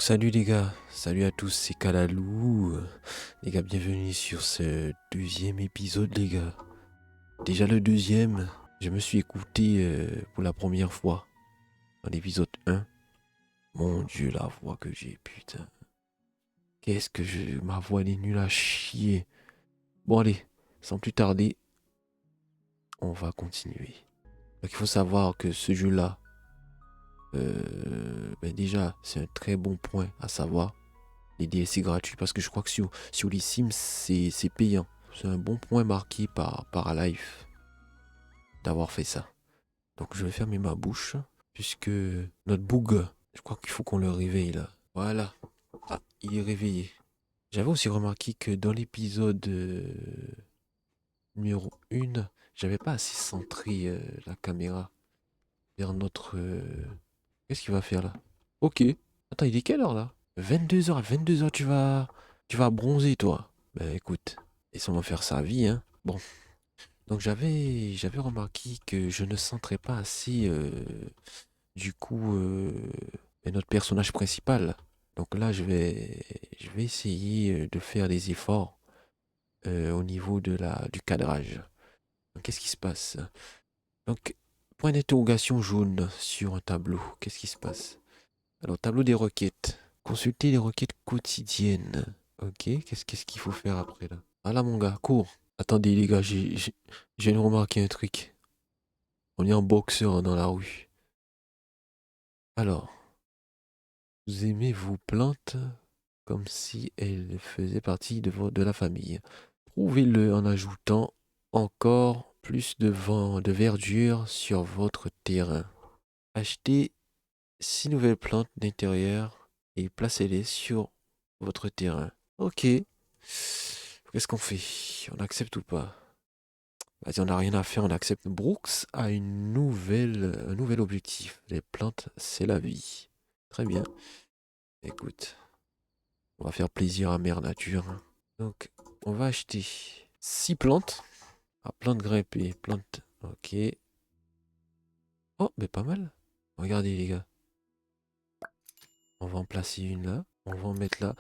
Donc salut les gars, salut à tous, c'est Kalalou. Les gars, bienvenue sur ce deuxième épisode les gars. Déjà le deuxième, je me suis écouté pour la première fois dans l'épisode 1. Mon dieu, la voix que j'ai, putain. Ma voix elle est nulle à chier. Bon allez, sans plus tarder, on va continuer. Donc il faut savoir que ce jeu-là, déjà c'est un très bon point à savoir. Les DLC gratuits parce que je crois que sur les Sims c'est payant. C'est un bon point marqué par Life d'avoir fait ça. Donc je vais fermer ma bouche puisque notre bug, je crois qu'il faut qu'on le réveille là. Voilà. Ah, il est réveillé. J'avais aussi remarqué que dans l'épisode numéro 1, j'avais pas assez centré la caméra vers notre... Qu'est-ce qu'il va faire là? Ok. Attends, il est quelle heure là? 22h, à 22h tu vas bronzer toi. Ben écoute, laissons-moi faire sa vie hein. Bon, donc j'avais remarqué que je ne centrais pas assez du coup notre personnage principal. Donc là je vais essayer de faire des efforts au niveau du cadrage. Donc qu'est-ce qui se passe? Donc point d'interrogation jaune sur un tableau. Qu'est-ce qui se passe? Alors tableau des requêtes. Consulter les requêtes quotidiennes. Ok, qu'est-ce qu'il faut faire après là? Ah là mon gars, cours. Attendez les gars, j'ai remarqué un truc. On est en boxeur dans la rue. Alors, vous aimez vos plantes comme si elles faisaient partie de la famille. Prouvez-le en ajoutant encore plus de verdure sur votre terrain. Achetez 6 nouvelles plantes d'intérieur et placez-les sur votre terrain. Ok. Qu'est-ce qu'on fait? On accepte ou pas? Vas-y, on n'a rien à faire, on accepte. Brooks a un nouvel objectif. Les plantes, c'est la vie. Très bien. Écoute, on va faire plaisir à Mère Nature. Donc, on va acheter 6 plantes. Ah, plantes grimpées, plantes. Ok. Oh, mais pas mal. Regardez, les gars. On va en placer une là. On va en mettre là.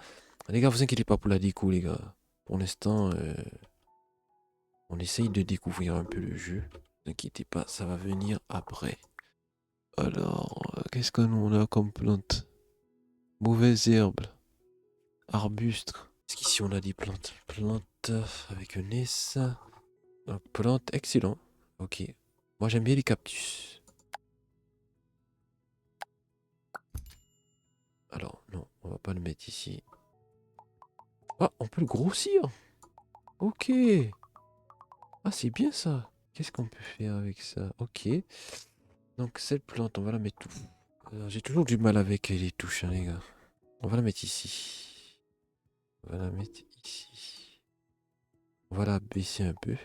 Les gars, vous inquiétez pas pour la déco, les gars. Pour l'instant, on essaye de découvrir un peu le jeu. Ne vous inquiétez pas, ça va venir après. Alors, qu'est-ce qu'on a comme plante? Mauvaises herbes, arbustes. Est-ce qu'ici on a des plantes? Plantes avec un S. Plante, excellent. Ok. Moi j'aime bien les cactus. Alors, non, on va pas le mettre ici. Ah, on peut le grossir. Ok. Ah, c'est bien ça. Qu'est-ce qu'on peut faire avec ça? Ok. Donc cette plante, on va la mettre où? J'ai toujours du mal avec les touches, hein, les gars. On va la mettre ici. On va la mettre ici. On va la baisser un peu.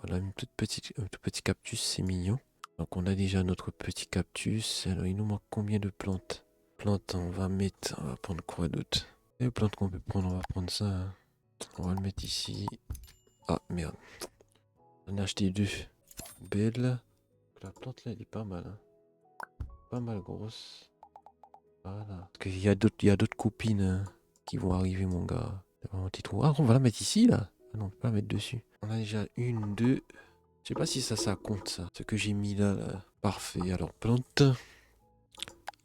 Voilà, un tout petit cactus, c'est mignon. Donc on a déjà notre petit cactus. Alors il nous manque combien de plantes? Plantes, on va prendre quoi d'autre? Les plantes qu'on peut prendre, on va prendre ça, hein. On va le mettre ici. Ah merde, on a acheté deux. Belle. La plante là, elle est pas mal, hein. Pas mal grosse. Voilà. Parce qu'il y a d'autres copines hein, qui vont arriver, mon gars. Ah, on va la mettre ici, là. Ah non, on peut pas la mettre dessus. On a déjà une, deux. Je sais pas si ça compte, ça. Ce que j'ai mis là, là. Parfait. Alors, plante.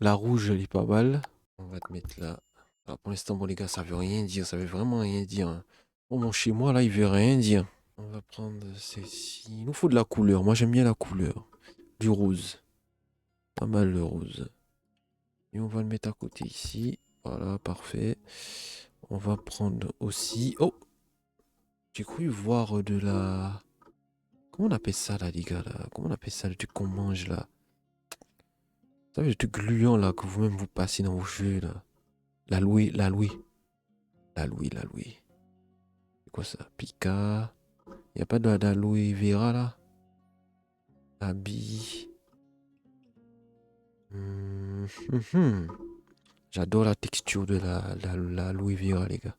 La rouge, elle est pas mal. On va te mettre là. Alors, pour l'instant, bon, les gars, ça veut rien dire. Ça veut vraiment rien dire, hein. Bon, mon chez moi, là, il veut rien dire. On va prendre celle-ci. Il nous faut de la couleur. Moi, j'aime bien la couleur. Du rose. Pas mal le rose. Et on va le mettre à côté ici. Voilà, parfait. On va prendre aussi... Oh! J'ai cru voir de la... Comment on appelle ça, là, les gars, là? Comment on appelle ça, le truc qu'on mange, là? Vous savez, le truc gluant, là, que vous-même vous passez dans vos jeux, là. La louée, la louée. La louée, la louée. C'est quoi ça? Pika. Y a pas d'aloe vera, là? Abi. J'adore la texture de la aloe vera, les gars.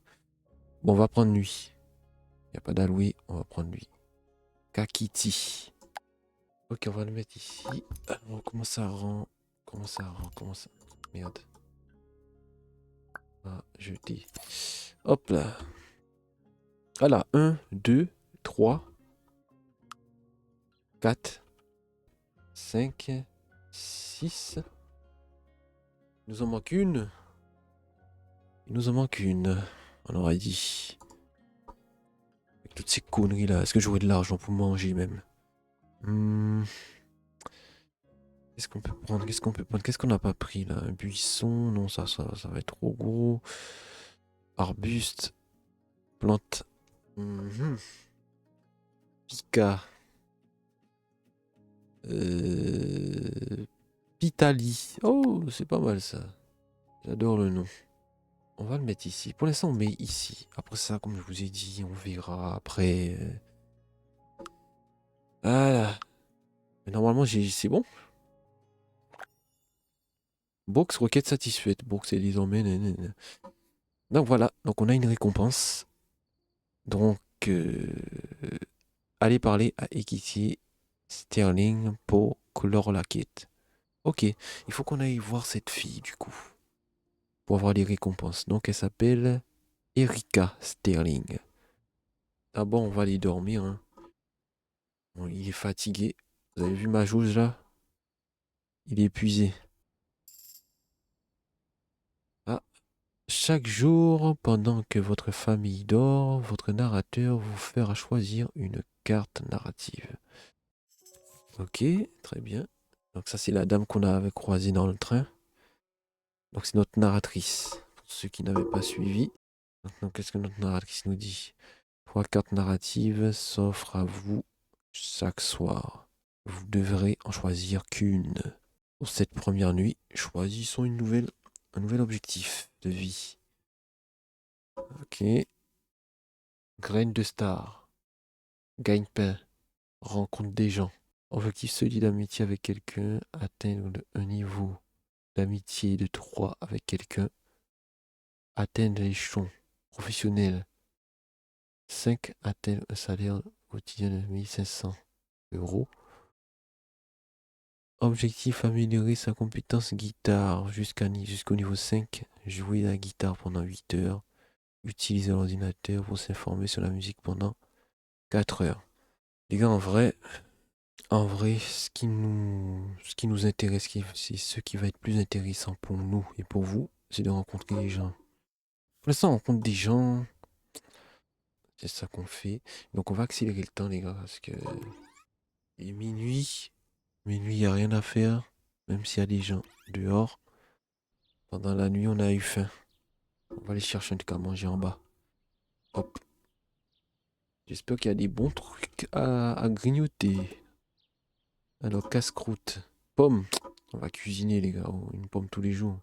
Bon, on va prendre lui. Y a pas d'aloe, on va prendre lui. Kakiti. Ok, on va le mettre ici. Alors, comment ça rend? Comment ça rend? Comment ça... Merde. Ah, jeter. Hop là. Voilà, 1, 2, 3, 4, 5, 6. Il nous en manque une. Il nous en manque une. On aurait dit. Avec toutes ces conneries là. Est-ce que j'aurais de l'argent pour manger même? Qu'est-ce qu'on peut prendre? Qu'est-ce qu'on peut prendre? Qu'est-ce qu'on n'a pas pris là? Un buisson? Non, ça va être trop gros. Arbuste. Plante. Pica. Pitali. Oh, c'est pas mal ça. J'adore le nom. On va le mettre ici. Pour l'instant, on met ici. Après ça, comme je vous ai dit, on verra après. Voilà. Mais normalement, c'est bon. Box, requête satisfaite. Box est désormais. Donc voilà. Donc on a une récompense. Donc, allez parler à Ekiti Sterling pour clore la quête. Ok. Il faut qu'on aille voir cette fille du coup. Pour avoir les récompenses. Donc elle s'appelle Erika Sterling. D'abord, on va aller dormir. Hein. Bon, il est fatigué. Vous avez vu ma jauge là? Il est épuisé. Ah. Chaque jour, pendant que votre famille dort, votre narrateur vous fera choisir une carte narrative. Ok, très bien. Donc ça, c'est la dame qu'on avait croisée dans le train. Donc c'est notre narratrice. Pour ceux qui n'avaient pas suivi. Maintenant, qu'est-ce que notre narratrice nous dit? 3 cartes narratives s'offrent à vous chaque soir. Vous devrez en choisir qu'une. Pour cette première nuit, choisissons un nouvel objectif de vie. Ok. Graine de star. Gagne-pain. Rencontre des gens. Objectif solide d'amitié avec quelqu'un. Atteindre un niveau d'amitié de 3 avec quelqu'un. Atteindre l'échelon professionnel. 5. Atteindre un salaire quotidien de 1 500 €. Objectif améliorer sa compétence guitare jusqu'au niveau 5. Jouer la guitare pendant 8 heures. Utiliser l'ordinateur pour s'informer sur la musique pendant 4 heures. Les gars, en vrai, ce qui nous intéresse, c'est ce qui va être plus intéressant pour nous et pour vous, c'est de rencontrer les gens. Pour l'instant, on rencontre des gens, c'est ça qu'on fait. Donc on va accélérer le temps, les gars, parce que il est minuit. Minuit, il n'y a rien à faire, même s'il y a des gens dehors. Pendant la nuit, on a eu faim. On va aller chercher un truc à manger en bas. Hop. J'espère qu'il y a des bons trucs à grignoter. Alors, casse-croûte. Pomme. On va cuisiner, les gars. Oh, une pomme tous les jours.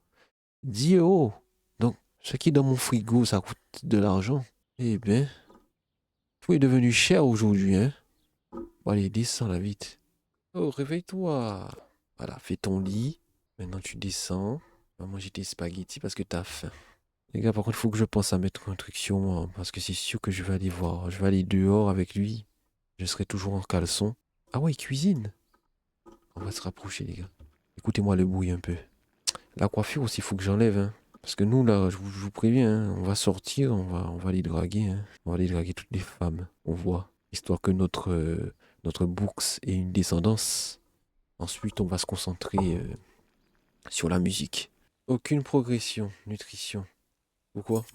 10 euros. Donc, ce qui est dans mon frigo, ça coûte de l'argent. Eh bien, tout est devenu cher aujourd'hui, hein. Bon, allez, descends là, vite. Oh, réveille-toi. Voilà, fais ton lit. Maintenant, tu descends. On va manger tes spaghettis parce que t'as faim. Les gars, par contre, il faut que je pense à mettre un truc sur moi. Parce que c'est sûr que je vais aller voir. Je vais aller dehors avec lui. Je serai toujours en caleçon. Ah ouais, il cuisine. On va se rapprocher, les gars. Écoutez-moi le bruit un peu. La coiffure aussi, il faut que j'enlève. Hein. Parce que nous, là, je vous préviens, hein, on va sortir, on va aller draguer. Hein. On va aller draguer toutes les femmes. On voit. Histoire que notre bourse ait une descendance. Ensuite, on va se concentrer sur la musique. Aucune progression. Nutrition. Pourquoi?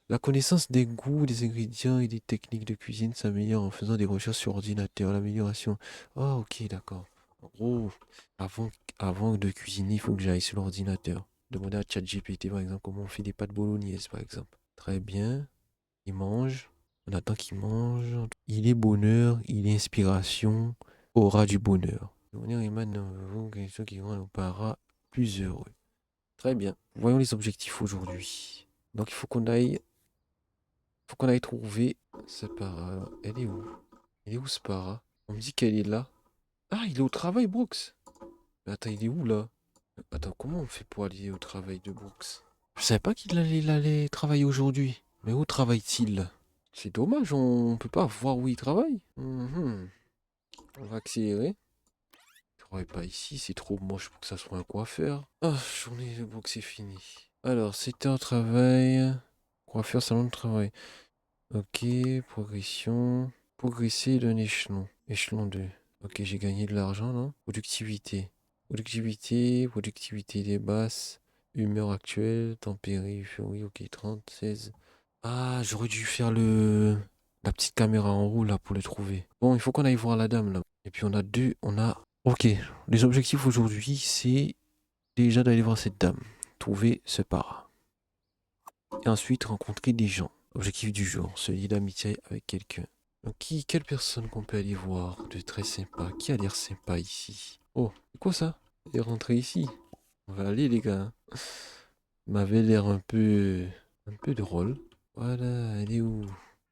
La connaissance des goûts, des ingrédients et des techniques de cuisine s'améliore en faisant des recherches sur ordinateur. L'amélioration. Ah, ok, d'accord. En gros, avant de cuisiner, il faut que j'aille sur l'ordinateur. Demander à ChatGPT, par exemple, comment on fait des pâtes bolognaises, par exemple. Très bien. Il mange. On attend qu'il mange. Il est bonheur, il est inspiration, aura du bonheur. Bonheur émane de vous, quelque chose qui rend nos parents plus heureux. Très bien. Voyons les objectifs aujourd'hui. Donc, il faut qu'on aille trouver Spara. Alors, elle est où? Elle est où Spara? On me dit qu'elle est là. Ah, il est au travail, Brooks. Mais attends, il est où là? Attends, comment on fait pour aller au travail de Brooks? Je savais pas il allait travailler aujourd'hui. Mais où travaille-t-il? C'est dommage, on peut pas voir où il travaille. Mhm. On va accélérer. Il travaille pas ici, c'est trop moche pour que ça soit un coiffeur. Ah, journée de Brooks, c'est fini. Alors, secteur de travail. Coiffeur, salon de travail. Ok, progression. Progresser d'un échelon. Échelon 2. Ok, j'ai gagné de l'argent, non? Productivité. Productivité des basses. Humeur actuelle, tempérée, oui, ok, 30, 16. Ah, j'aurais dû faire la petite caméra en roue là pour le trouver. Bon, il faut qu'on aille voir la dame là. Et puis on a. Ok, les objectifs aujourd'hui, c'est déjà d'aller voir cette dame. Trouver ce para. Et ensuite rencontrer des gens. Objectif du jour, se lier d'amitié avec quelqu'un. Donc quelle personne qu'on peut aller voir de très sympa? Qui a l'air sympa ici? Oh, c'est quoi ça? Elle est rentrée ici. On va aller les gars. M'avait l'air un peu drôle. Voilà, elle est où?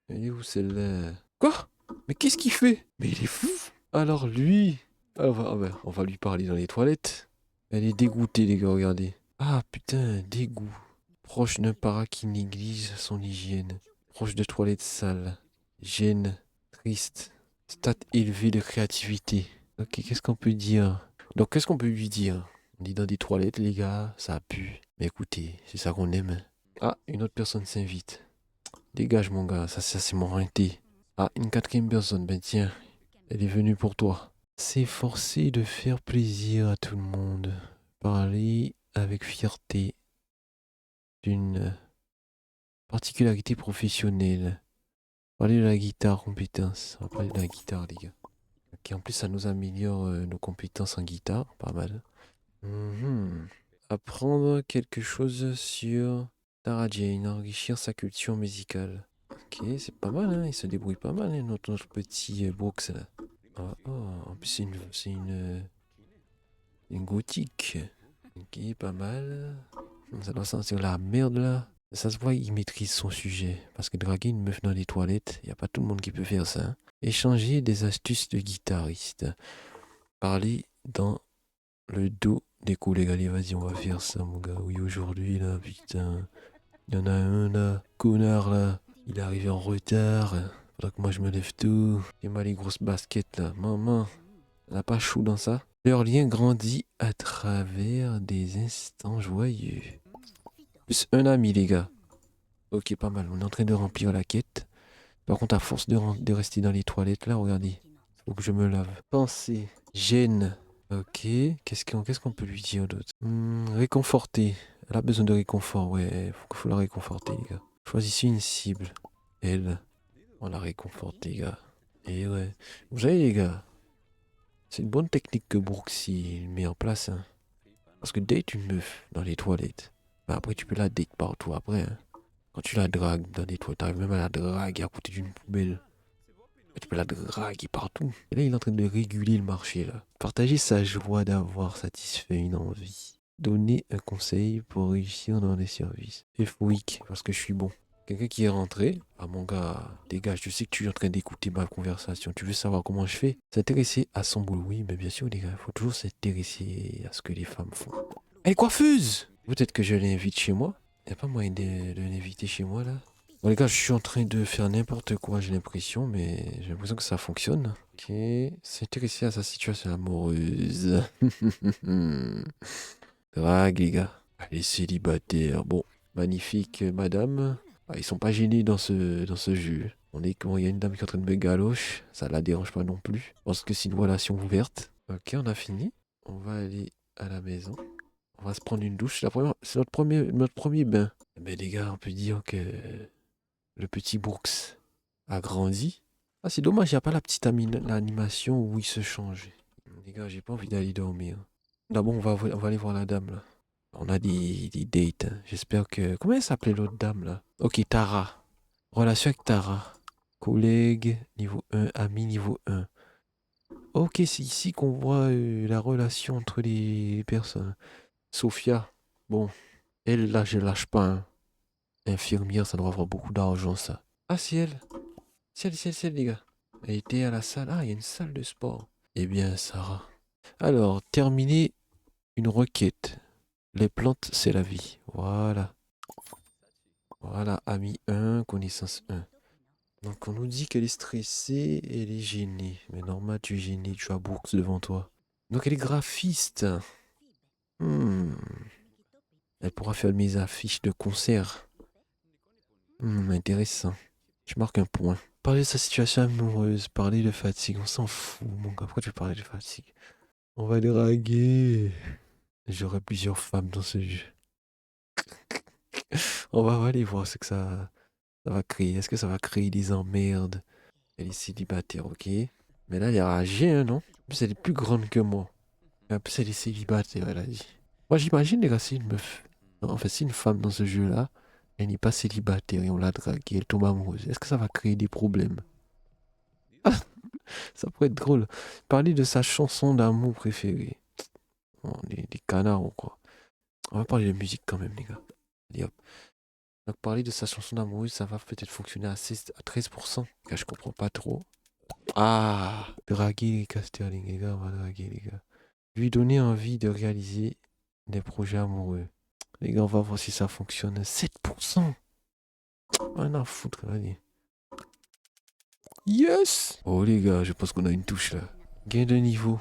Elle est où celle-là? Quoi? Mais qu'est-ce qu'il fait? Mais il est fou! Alors lui, on va lui parler dans les toilettes. Elle est dégoûtée les gars, regardez. Ah putain, dégoût. Proche d'un para qui néglige son hygiène. Proche de toilettes sales. Gêne, triste. Stade élevé de créativité. Ok, qu'est-ce qu'on peut dire? Donc qu'est-ce qu'on peut lui dire? On dit dans des toilettes les gars, ça pue. Mais écoutez, c'est ça qu'on aime. Ah, une autre personne s'invite. Dégage mon gars, ça c'est mon rinté. Ah, une quatrième personne, ben tiens, elle est venue pour toi. S'efforcer de faire plaisir à tout le monde. Parler avec fierté d'une particularité professionnelle. Parler de la guitare, compétence. On va parler de la guitare, les gars. Ok, en plus, ça nous améliore nos compétences en guitare. Pas mal. Mhm. Apprendre quelque chose sur Tara Jane. Enrichir sa culture musicale. Ok, c'est pas mal, hein. Il se débrouille pas mal, hein, notre petit Brooks, là. Ah, oh, en plus, c'est une gothique. Ok, pas mal. Ça doit sentir la merde là. Ça se voit, il maîtrise son sujet. Parce que draguer une meuf dans les toilettes, y a pas tout le monde qui peut faire ça, hein. Échanger des astuces de guitariste. Parler dans le dos des collègues. Allez, vas-y, on va faire ça, mon gars. Oui, aujourd'hui, là, putain. Il y en a un là, connard là. Il est arrivé en retard. Faudra que moi je me lève tôt. Et moi, les grosses baskets là. Maman, elle n'a pas chou dans ça. Leur lien grandit à travers des instants joyeux. Plus un ami, les gars. Ok, pas mal. On est en train de remplir la quête. Par contre, à force de rester dans les toilettes, là, regardez. Faut que je me lave. Penser. Gêne. Ok. Qu'est-ce qu'on peut lui dire d'autre? Réconforter. Elle a besoin de réconfort, ouais. Faut la réconforter, les gars. Choisissez une cible. Elle. On la réconforte, les gars. Et ouais. Vous savez, les gars, c'est une bonne technique que Brooks il met en place, hein. Parce que date une meuf dans les toilettes. Bah après, tu peux la date partout après, hein. Quand tu la dragues dans des toilettes, t'arrives même à la draguer à côté d'une poubelle. Et tu peux la draguer partout. Et là, il est en train de réguler le marché, là. Partager sa joie d'avoir satisfait une envie. Donner un conseil pour réussir dans les services. Weak, parce que je suis bon. Quelqu'un qui est rentré. Ah mon gars, dégage, je sais que tu es en train d'écouter ma conversation. Tu veux savoir comment je fais? S'intéresser à son boulot. Oui, mais bien sûr, les gars, il faut toujours s'intéresser à ce que les femmes font. Elle est coiffeuse! Peut-être que je l'invite chez moi. Y a pas moyen de l'inviter chez moi là? Bon les gars, je suis en train de faire n'importe quoi, j'ai l'impression, mais j'ai l'impression que ça fonctionne. Ok, s'intéresser à sa situation amoureuse. Drague les gars. Elle est célibataire. Bon, magnifique madame. Ah, ils sont pas gênés dans ce jeu. On est quand il y a une dame qui est en train de me galoche, ça la dérange pas non plus. Je pense que c'est une relation ouverte. Ok, on a fini. On va aller à la maison. On va se prendre une douche. C'est notre premier bain. Mais les gars, on peut dire que le petit Brooks a grandi. Ah, c'est dommage, il n'y a pas la petite l'animation où il se change. Les gars, j'ai pas envie d'aller dormir. D'abord, on va aller voir la dame là. On a des dates, hein. J'espère que. Comment elle s'appelait l'autre dame là? Ok, Tara. Relation avec Tara. Collègue niveau 1, ami niveau 1. Ok, c'est ici qu'on voit la relation entre les personnes. Sophia. Bon, elle là, je lâche pas, hein. Infirmière, ça doit avoir beaucoup d'argent, ça. Ah, c'est elle. C'est elle, les gars. Elle était à la salle. Ah, il y a une salle de sport. Eh bien, Sarah. Alors, terminer une requête. Les plantes, c'est la vie. Voilà. Voilà, ami 1, connaissance 1. Donc, on nous dit qu'elle est stressée et elle est gênée. Mais normal, tu es gêné, tu as Brooks devant toi. Donc, elle est graphiste. Hmm. Elle pourra faire mes affiches de concert. Intéressant. Je marque un point. Parler de sa situation amoureuse, parler de fatigue, on s'en fout, mon gars. Pourquoi tu veux parler de fatigue? On va draguer. J'aurai plusieurs femmes dans ce jeu. On va aller voir ce que ça va créer. Est-ce que ça va créer des emmerdes? Elle est célibataire, ok. Mais là, il y a G, hein, non? En plus, elle est plus grande que moi. Et en plus, elle est célibataire, elle a dit. Moi, j'imagine, les gars, si une meuf. Non, en fait, si une femme dans ce jeu-là, elle n'est pas célibataire et on la drague et elle tombe amoureuse, est-ce que ça va créer des problèmes? Ça pourrait être drôle. Parler de sa chanson d'amour préférée. Bon, des canards ou quoi. On va parler de musique quand même, les gars. Allez, hop. Donc, parler de sa chanson d'amour, ça va peut-être fonctionner à 13%. Là, je comprends pas trop. Ah! Draguer les gars, Sterling, les gars, on va draguer, les gars. Lui donner envie de réaliser des projets amoureux. Les gars, on va voir si ça fonctionne. 7%! Rien à foutre, allez. Yes! Oh, les gars, je pense qu'on a une touche là. Gain de niveau.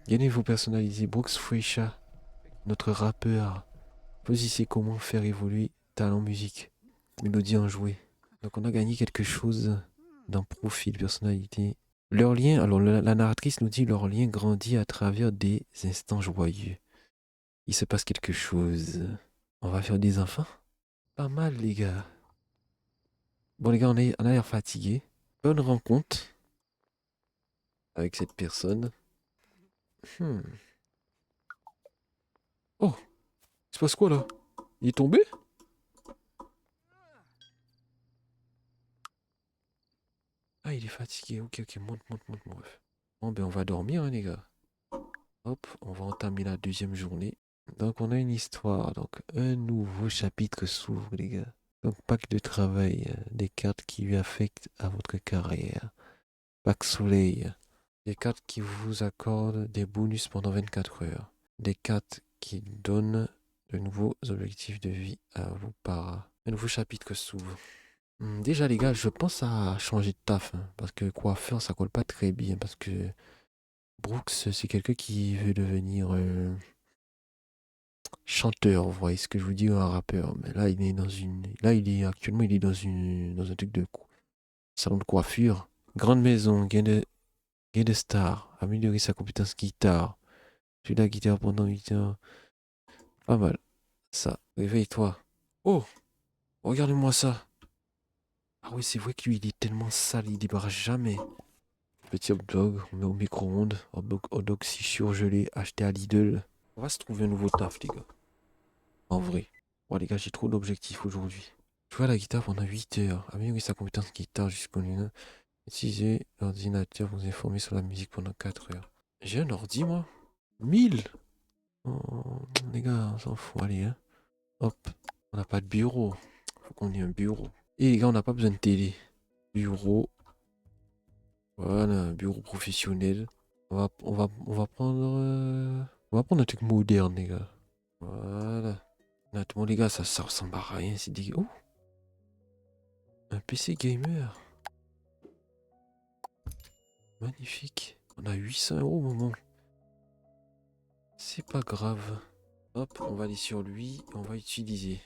Gain de niveau personnalisé. Brooks Fresha, notre rappeur. Choisissez comment faire évoluer talent musique. Mélodie enjouée. Donc, on a gagné quelque chose d'un profil, personnalité. Leur lien, alors la narratrice nous dit leur lien grandit à travers des instants joyeux. Il se passe quelque chose. On va faire des enfants? Pas mal, les gars. Bon, les gars, on a l'air fatigué. Bonne rencontre avec cette personne. Hmm. Oh, il se passe quoi là? Il est tombé? Ah, il est fatigué. Ok, ok, monte, monte, monte, mon ref. Bon, ben, on va dormir, hein, les gars. Hop, on va entamer la deuxième journée. Donc, on a une histoire. Donc, un nouveau chapitre s'ouvre, les gars. Donc, pack de travail. Des cartes qui lui affectent à votre carrière. Pack soleil. Des cartes qui vous accordent des bonus pendant 24 heures. Des cartes qui donnent de nouveaux objectifs de vie à vos paras. Un nouveau chapitre s'ouvre. Déjà, les gars, je pense à changer de taf. Parce que coiffeur, ça colle pas très bien. Parce que Brooks, c'est quelqu'un qui veut devenir chanteur. Vous voyez ce que je vous dis, un rappeur. Mais là, il est dans une. Là, actuellement, il est dans un truc de salon de coiffure. Grande maison, gain de star. Améliorer sa compétence guitare. J'ai la guitare pendant 8 heures. Pas mal. Ça. Réveille-toi. Oh! Regardez-moi ça. Ah oui, c'est vrai que lui, il est tellement sale, il débarrasse jamais. Petit hot dog, on met au micro-ondes. Hot dog si surgelé, acheté à Lidl. On va se trouver un nouveau taf, les gars. En vrai. Bon, les gars, j'ai trop d'objectifs aujourd'hui. Jouer à la guitare pendant 8 heures. Améliorer sa compétence guitare jusqu'au lune. Utiliser l'ordinateur pour vous informer sur la musique pendant 4 heures. J'ai un ordi, moi. 1000. Oh, les gars, on s'en fout, allez, hein. Hop. On n'a pas de bureau. Faut qu'on ait un bureau. Et les gars, on n'a pas besoin de télé. Bureau. Voilà, un bureau professionnel. On va prendre un truc moderne, les gars. Voilà. Honnêtement, les gars, ça ressemble à rien. C'est dégueu. Oh, un PC gamer. Magnifique. On a 800 euros au moment. C'est pas grave. Hop, on va aller sur lui. On va utiliser.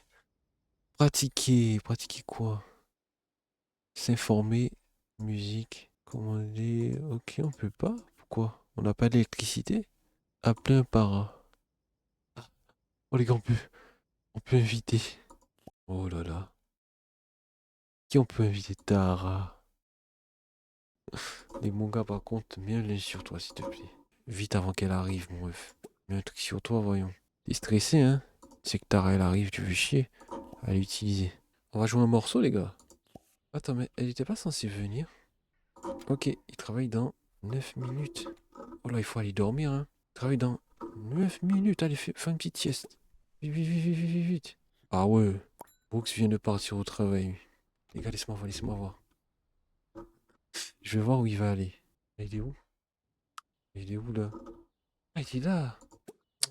Pratiquer. Pratiquer quoi? S'informer. Musique. Commander. Ok, on peut pas. Pourquoi? On n'a pas d'électricité? Appeler un para. Oh les gars, on peut inviter. Oh là là. Qui on peut inviter? Tara. Les mangas par contre, mets un linge sur toi s'il te plaît. Vite avant qu'elle arrive, mon ref. Mets un truc sur toi, voyons. T'es stressé, hein? C'est que Tara elle arrive, tu veux chier. Allez, utiliser. On va jouer un morceau, les gars. Attends, mais elle était pas censée venir. Ok, il travaille dans 9 minutes. Oh là, il faut aller dormir, hein. Il travaille dans 9 minutes. Allez, fais une petite sieste. Vite, vite, vite, vite, vite, vite. Ah ouais. Brooks vient de partir au travail. Les gars, laisse-moi voir, laisse-moi voir. Je vais voir où il va aller. Il est où? Il est où là? Ah, il est là.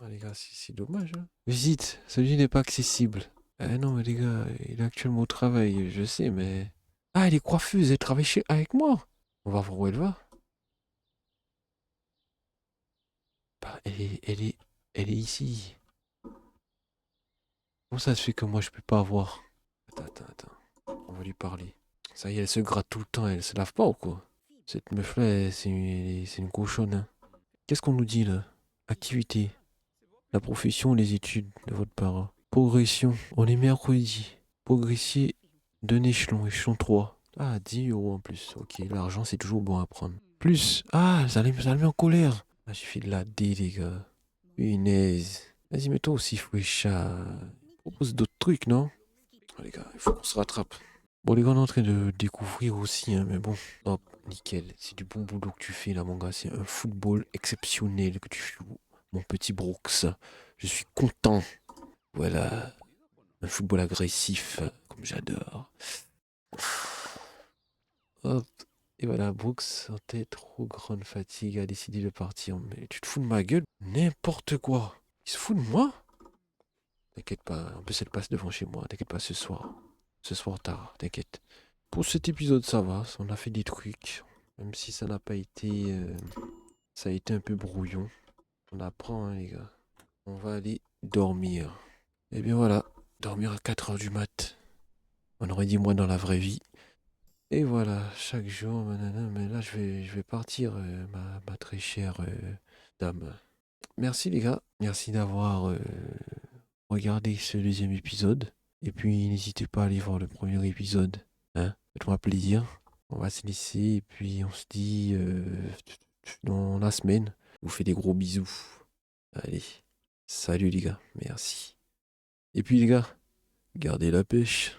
Ah, les gars, c'est dommage, hein. Visite, celui n'est pas accessible. Eh non, mais les gars, il est actuellement au travail, je sais, mais. Ah, elle est coiffeuse, elle travaille avec moi. On va voir où elle va. Bah, elle est ici. Comment ça se fait que moi je peux pas avoir? Attends. On va lui parler. Ça y est, elle se gratte tout le temps, elle se lave pas ou quoi? Cette meuf-là, c'est une cochonne, hein. Qu'est-ce qu'on nous dit là? Activité. La profession, les études de votre parent. Progression. On est mercredi. Progresser d'un échelon, échelon 3. Ah, 10 € en plus. Ok, l'argent c'est toujours bon à prendre. Plus. Ah, ça me met en colère. Ah, j'ai fait de la D, les gars. Punaise. Vas-y, mets-toi aussi, Fouécha. Propose d'autres trucs, non? Oh, les gars, il faut qu'on se rattrape. Bon, les gars, on est en train de découvrir aussi, hein, mais bon. Hop, nickel. C'est du bon boulot que tu fais là, mon gars. C'est un football exceptionnel que tu joues, mon petit Brooks. Je suis content. Voilà. Un football agressif, comme j'adore. Hop. Et voilà, Brooks, sentait trop grande fatigue, a décidé de partir. Mais tu te fous de ma gueule? N'importe quoi. Il se fout de moi? T'inquiète pas. En plus, elle passe devant chez moi. T'inquiète pas, ce soir. Ce soir tard, t'inquiète. Pour cet épisode, ça va. On a fait des trucs. Même si ça n'a pas été... ça a été un peu brouillon. On apprend, hein, les gars. On va aller dormir. Et bien voilà. Dormir à 4 heures du mat. On aurait dit moi dans la vraie vie. Et voilà, chaque jour, nanana, mais là je vais partir, ma très chère dame. Merci les gars, merci d'avoir regardé ce deuxième épisode. Et puis n'hésitez pas à aller voir le premier épisode. Hein, faites-moi plaisir. On va se laisser et puis on se dit dans la semaine. Je vous fais des gros bisous. Allez, salut les gars, merci. Et puis les gars, gardez la pêche.